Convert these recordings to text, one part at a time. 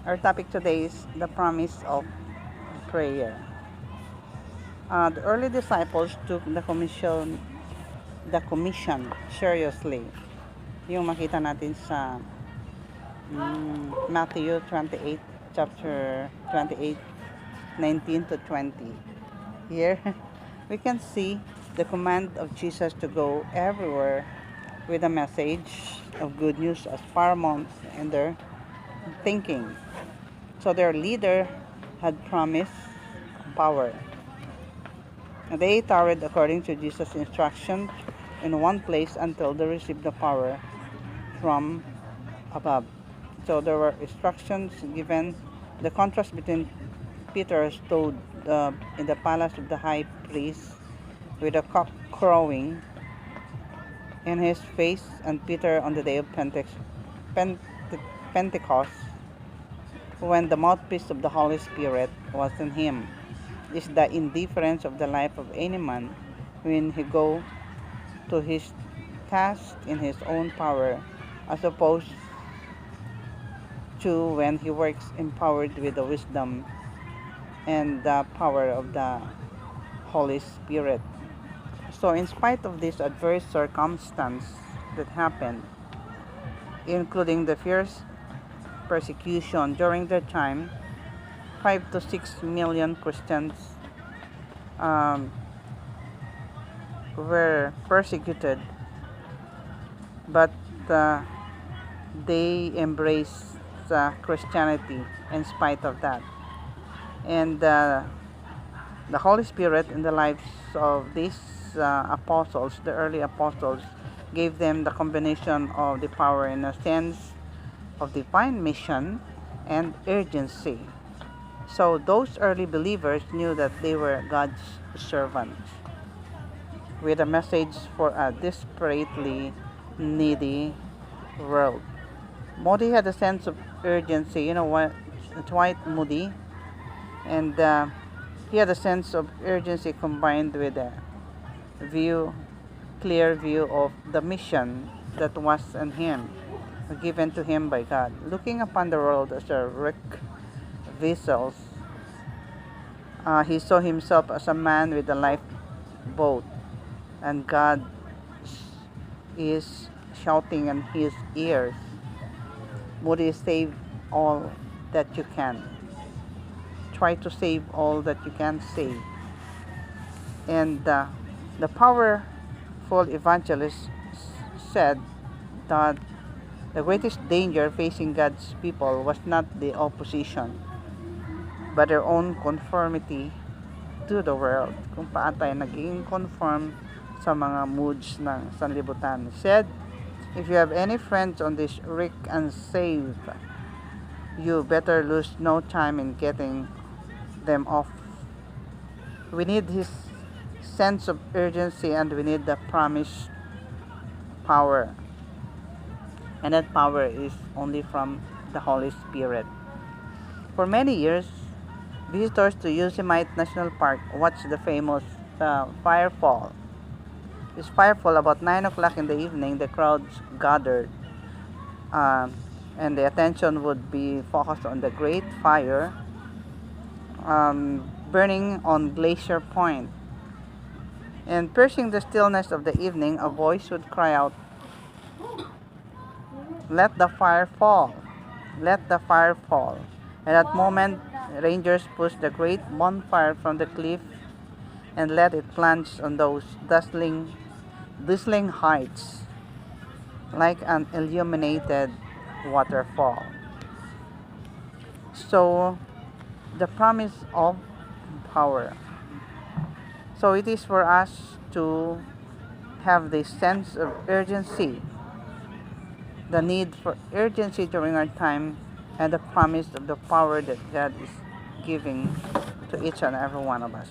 Our topic today is the promise of prayer. The early disciples took the commission seriously. Yung makita natin sa Matthew 28, chapter 28, 19 to 20. Here, we can see the command of Jesus to go everywhere with a message of good news as paramount in their thinking. So their leader had promised power. They tarried according to Jesus' instructions in one place until they received the power from above. So there were instructions given. The contrast between Peter stood in the palace of the high priest with a cock crowing in his face, and Peter on the day of Pentecost, when the mouthpiece of the Holy Spirit was in him, is the indifference of the life of any man when he go to his task in his own power, as opposed to when he works empowered with the wisdom and the power of the Holy Spirit. So in spite of this adverse circumstance that happened, including the fierce persecution during their time, 5 to 6 million Christians um, were persecuted, but they embraced Christianity in spite of that. And the Holy Spirit in the lives of these apostles, the early apostles, gave them the combination of the power in a sense of divine mission and urgency. So those early believers knew that they were God's servants with a message for a desperately needy world. Moody had a sense of urgency. You know what? Dwight Moody, and he had a sense of urgency combined with a view, clear view of the mission that was in him, given to him by God. Looking upon the world as a wreck vessels, he saw himself as a man with a lifeboat, and God is shouting in his ears, Moody, save all that you can. Try to save all that you can save. And the powerful evangelist said that the greatest danger facing God's people was not the opposition, but their own conformity to the world. Kung paano tayo naging conform sa mga moods ng sanlibutan. He said, if you have any friends on this wreck and save, you better lose no time in getting them off. We need his sense of urgency, and we need the promised power. And that power is only from the Holy Spirit. For many years, visitors to Yosemite National Park watched the famous firefall. This firefall, about 9 o'clock in the evening, the crowds gathered, and the attention would be focused on the great fire burning on Glacier Point. And piercing the stillness of the evening, a voice would cry out, let the fire fall, let the fire fall. At that moment, rangers pushed the great bonfire from the cliff and let it plunge on those dazzling heights like an illuminated waterfall. So, the promise of power. So it is for us to have this sense of urgency, the need for urgency during our time, and the promise of the power that God is giving to each and every one of us.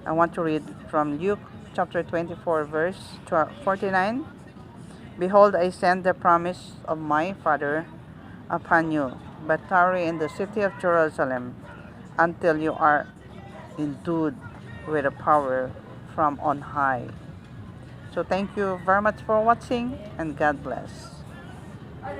I want to read from Luke chapter 24, verse 49. Behold, I send the promise of my Father upon you, but tarry in the city of Jerusalem until you are endued with the power from on high. So thank you very much for watching, and God bless.